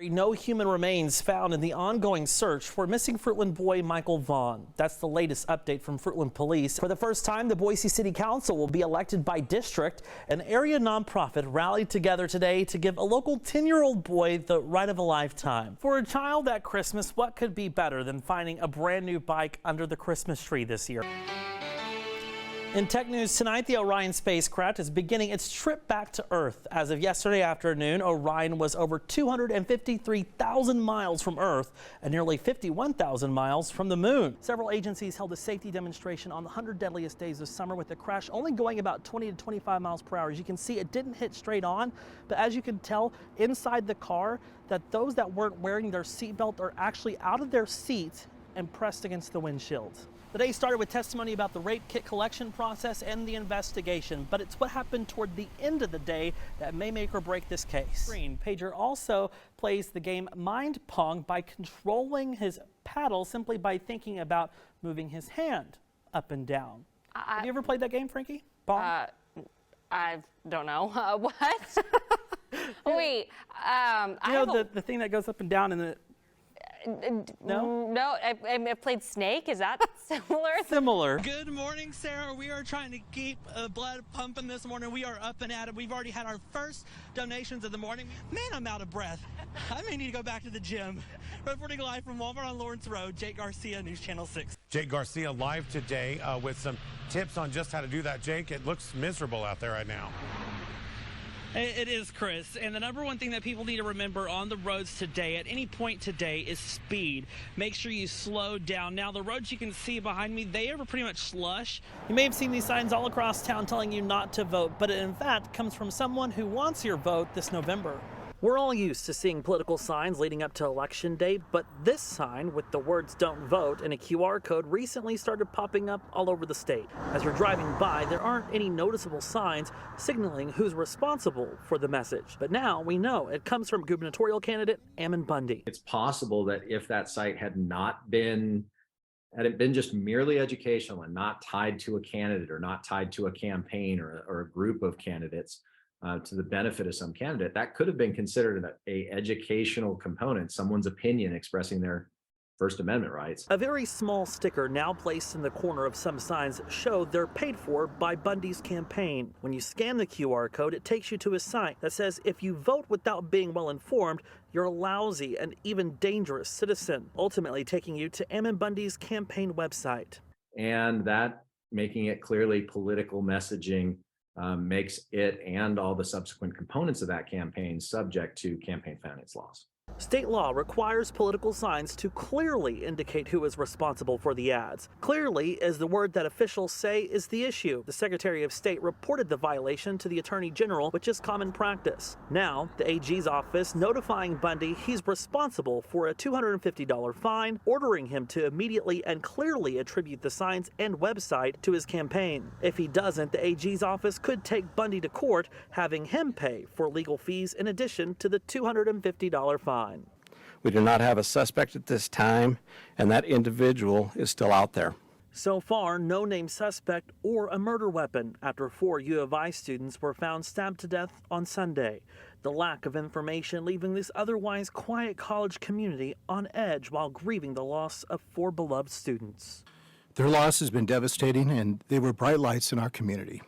No human remains found in the ongoing search for missing Fruitland boy Michael Vaughn. That's the latest update from Fruitland Police. For the first time, the Boise City Council will be elected by district. An area nonprofit rallied together today to give a local 10-year-old boy the ride of a lifetime. For a child at Christmas, what could be better than finding a brand new bike under the Christmas tree this year? In tech news tonight, the Orion spacecraft is beginning its trip back to Earth. As of yesterday afternoon, Orion was over 253,000 miles from Earth and nearly 51,000 miles from the moon. Several agencies held a safety demonstration on the 100 deadliest days of summer, with the crash only going about 20 to 25 miles per hour. As you can see, it didn't hit straight on, but as you can tell inside the car, that those that weren't wearing their seatbelt are actually out of their seats and pressed against the windshield. The day started with testimony about the rape kit collection process and the investigation, but it's what happened toward the end of the day that may make or break this case. Pager also plays the game Mind Pong by controlling his paddle simply by thinking about moving his hand up and down. Have you ever played that game, Frankie? Pong? I don't know. What? Wait. You know the thing that goes up and down in the... No, I played Snake. Is that similar? Similar. Good morning, Sarah. We are trying to keep blood pumping this morning. We are up and at it. We've already had our first donations of the morning. Man, I'm out of breath. I may need to go back to the gym. Reporting live from Walmart on Lawrence Road, Jake Garcia, News Channel 6. Jake Garcia live today with some tips on just how to do that. Jake, it looks miserable out there right now. It is, Chris, and the number one thing that people need to remember on the roads today, at any point today, is speed. Make sure you slow down. Now, the roads you can see behind me, they are pretty much slush. You may have seen these signs all across town telling you not to vote, but it in fact comes from someone who wants your vote this November. We're all used to seeing political signs leading up to Election Day, but this sign with the words "Don't Vote" and a QR code recently started popping up all over the state. As you're driving by, there aren't any noticeable signs signaling who's responsible for the message. But now we know it comes from gubernatorial candidate Ammon Bundy. It's possible that if that site had it been just merely educational and not tied to a candidate or not tied to a campaign or a group of candidates, to the benefit of some candidate, that could have been considered a educational component, someone's opinion expressing their First Amendment rights. A very small sticker now placed in the corner of some signs show they're paid for by Bundy's campaign. When you scan the QR code, it takes you to a site that says if you vote without being well informed, you're a lousy and even dangerous citizen, ultimately taking you to Ammon Bundy's campaign website. And that making it clearly political messaging makes it and all the subsequent components of that campaign subject to campaign finance laws. State law requires political signs to clearly indicate who is responsible for the ads. Clearly is the word that officials say is the issue. The Secretary of State reported the violation to the Attorney General, which is common practice. Now, the AG's office notifying Bundy he's responsible for a $250 fine, ordering him to immediately and clearly attribute the signs and website to his campaign. If he doesn't, the AG's office could take Bundy to court, having him pay for legal fees in addition to the $250 fine. We do not have a suspect at this time, and that individual is still out there. So far, no named suspect or a murder weapon after 4 U of I students were found stabbed to death on Sunday. The lack of information leaving this otherwise quiet college community on edge while grieving the loss of 4 beloved students. Their loss has been devastating, and they were bright lights in our community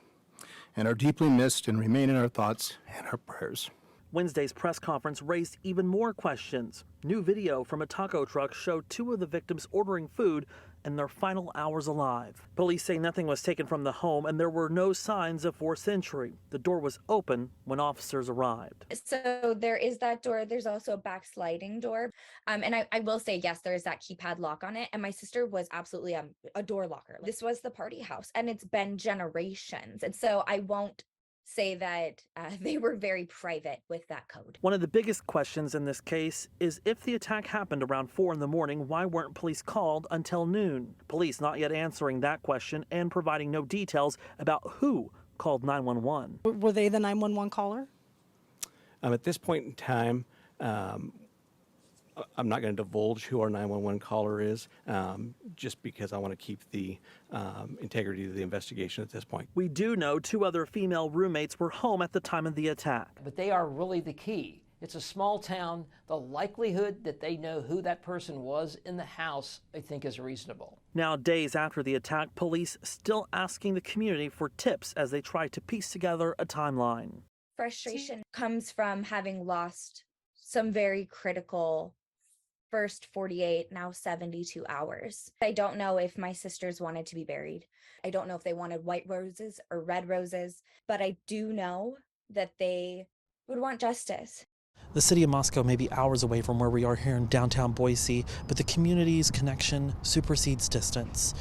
and are deeply missed and remain in our thoughts and our prayers. Wednesday's press conference raised even more questions. New video from a taco truck showed 2 of the victims ordering food in their final hours alive. Police say nothing was taken from the home and there were no signs of forced entry. The door was open when officers arrived. So there is that door. There's also a back sliding door. And I will say, yes, there is that keypad lock on it. And my sister was absolutely a door locker. This was the party house and it's been generations. And so I won't say that they were very private with that code. One of the biggest questions in this case is if the attack happened around 4 in the morning, why weren't police called until noon? Police not yet answering that question and providing no details about who called 911. Were they the 911 caller? At this point in time, I'm not going to divulge who our 911 caller is, just because I want to keep the integrity of the investigation at this point. We do know 2 other female roommates were home at the time of the attack. But they are really the key. It's a small town. The likelihood that they know who that person was in the house, I think, is reasonable. Now, days after the attack, police still asking the community for tips as they try to piece together a timeline. Frustration comes from having lost some very critical first 48, now 72 hours. I don't know if my sisters wanted to be buried. I don't know if they wanted white roses or red roses, but I do know that they would want justice. The city of Moscow may be hours away from where we are here in downtown Boise, but the community's connection supersedes distance.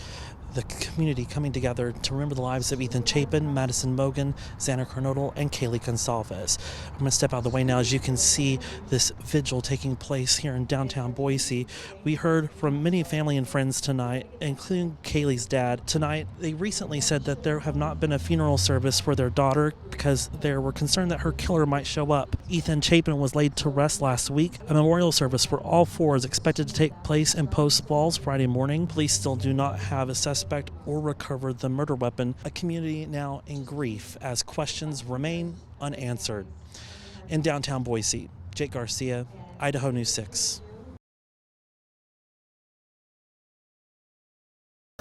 The community coming together to remember the lives of Ethan Chapin, Madison Mogan, Xander Kernodle, and Kaylee Gonsalves. I'm going to step out of the way now. As you can see this vigil taking place here in downtown Boise. We heard from many family and friends tonight, including Kaylee's dad. Tonight, they recently said that there have not been a funeral service for their daughter because they were concerned that her killer might show up. Ethan Chapin was laid to rest last week. A memorial service for all four is expected to take place in Post Falls Friday morning. Police still do not have a suspect or recover the murder weapon. A community now in grief as questions remain unanswered. In downtown Boise, Jake Garcia, Idaho News 6.